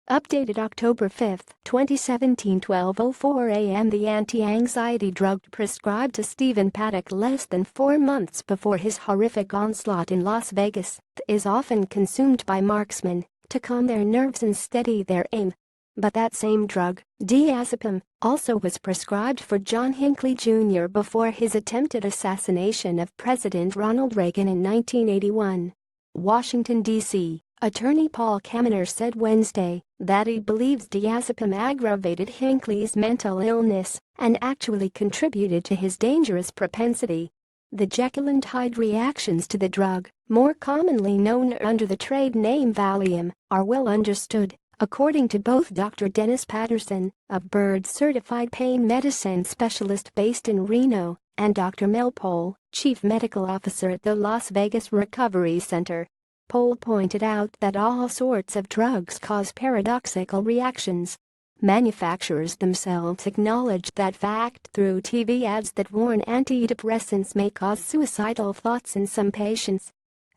Updated October 5, 2017, 12:04 a.m. The anti-anxiety drug prescribed to Stephen Paddock less than 4 months before his horrific onslaught in Las Vegas is often consumed by marksmen to calm their nerves and steady their aim. But that same drug, diazepam, also was prescribed for John Hinckley Jr. before his attempted assassination of President Ronald Reagan in 1981. Washington, D.C. Attorney Paul Kaminer said Wednesday that he believes diazepam aggravated Hinckley's mental illness and actually contributed to his dangerous propensity. The Jekyll and Hyde reactions to the drug, more commonly known under the trade name Valium, are well understood, according to both Dr. Dennis Patterson, a board-certified pain medicine specialist based in Reno, and Dr. Mel Pohl, chief medical officer at the Las Vegas Recovery Center. Pohl pointed out that all sorts of drugs cause paradoxical reactions. Manufacturers themselves acknowledge that fact through TV ads that warn antidepressants may cause suicidal thoughts in some patients.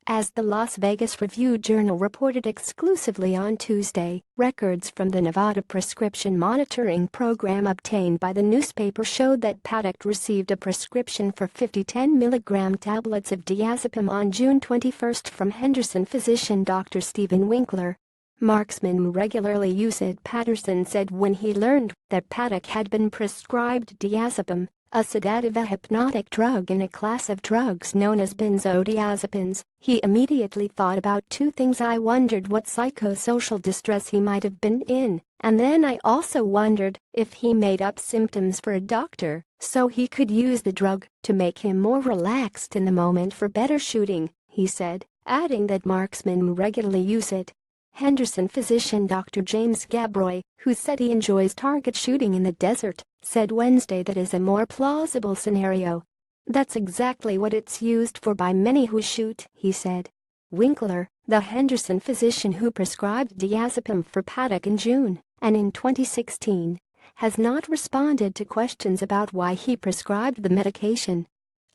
As the Las Vegas Review-Journal reported exclusively on Tuesday, records from the Nevada prescription monitoring program obtained by the newspaper showed that Paddock received a prescription for 50 10-milligram tablets of diazepam on June 21 from Henderson physician Dr. Stephen Winkler. Marksmen regularly use it, Patterson said when he learned that Paddock had been prescribed diazepam, a sedative hypnotic drug in a class of drugs known as benzodiazepines. He immediately thought about two things. I wondered what psychosocial distress he might have been in, and then I also wondered if he made up symptoms for a doctor so he could use the drug to make him more relaxed in the moment for better shooting, he said, adding that marksmen regularly use it. Henderson physician Dr. James Gabroy, who said he enjoys target shooting in the desert, said Wednesday that is a more plausible scenario. That's exactly what it's used for by many who shoot, he said. Winkler, the Henderson physician who prescribed diazepam for Paddock in June and in 2016, has not responded to questions about why he prescribed the medication.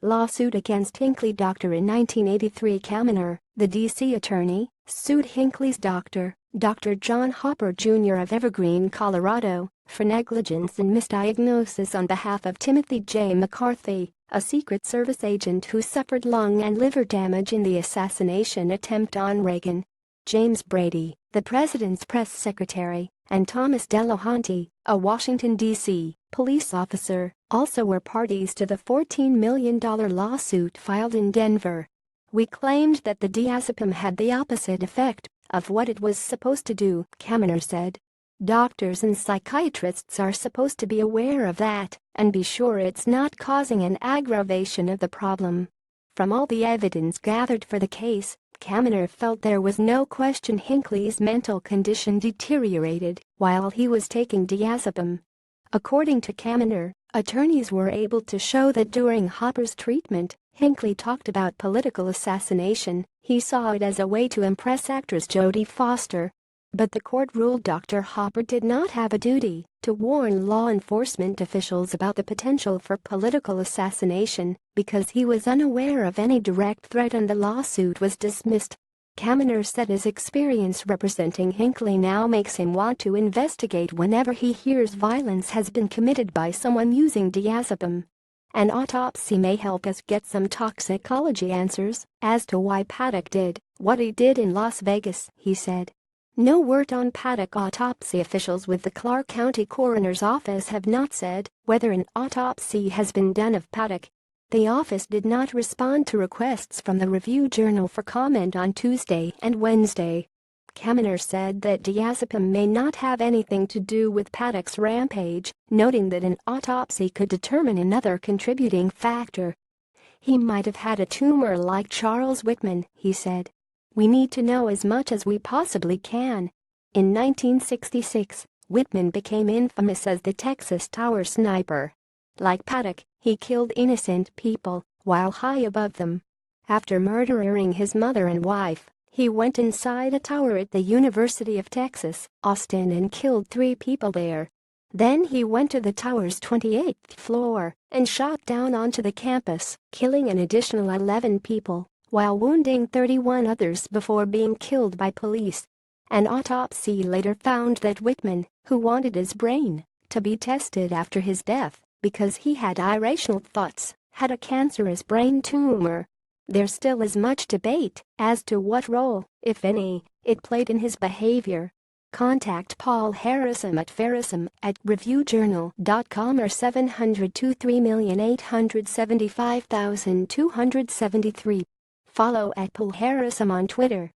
Lawsuit against Hinckley doctor in 1983. Kaminer, the D.C. attorney, sued Hinckley's doctor, Dr. John Hopper Jr. of Evergreen, Colorado, for negligence and misdiagnosis on behalf of Timothy J. McCarthy, a Secret Service agent who suffered lung and liver damage in the assassination attempt on Reagan. James Brady, the president's press secretary, and Thomas Delahanty, a Washington, D.C. police officer, also were parties to the $14 million lawsuit filed in Denver. We claimed that the diazepam had the opposite effect of what it was supposed to do, Kaminer said. Doctors and psychiatrists are supposed to be aware of that and be sure it's not causing an aggravation of the problem. From all the evidence gathered for the case, Kaminer felt there was no question Hinckley's mental condition deteriorated while he was taking diazepam. According to Kaminer, attorneys were able to show that during Hopper's treatment, Hinckley talked about political assassination. He saw it as a way to impress actress Jodie Foster. But the court ruled Dr. Hopper did not have a duty to warn law enforcement officials about the potential for political assassination because he was unaware of any direct threat and the lawsuit was dismissed. Kaminer said his experience representing Hinckley now makes him want to investigate whenever he hears violence has been committed by someone using diazepam. An autopsy may help us get some toxicology answers as to why Paddock did what he did in Las Vegas, he said. No word on Paddock. Autopsy officials with the Clark County Coroner's Office have not said whether an autopsy has been done of Paddock. The office did not respond to requests from the Review-Journal for comment on Tuesday and Wednesday. Kaminer said that diazepam may not have anything to do with Paddock's rampage, noting that an autopsy could determine another contributing factor. He might have had a tumor like Charles Whitman, he said. We need to know as much as we possibly can. In 1966, Whitman became infamous as the Texas Tower Sniper. Like Paddock, he killed innocent people while high above them. After murdering his mother and wife, he went inside a tower at the University of Texas, Austin and killed 3 people there. Then he went to the tower's 28th floor and shot down onto the campus, killing an additional 11 people while wounding 31 others before being killed by police. An autopsy later found that Whitman, who wanted his brain to be tested after his death because he had irrational thoughts, had a cancerous brain tumor. There still is much debate as to what role, if any, it played in his behavior. Contact Paul Harrison at harrison@reviewjournal.com or 702-3,875,273. Follow at Paul Harrison on Twitter.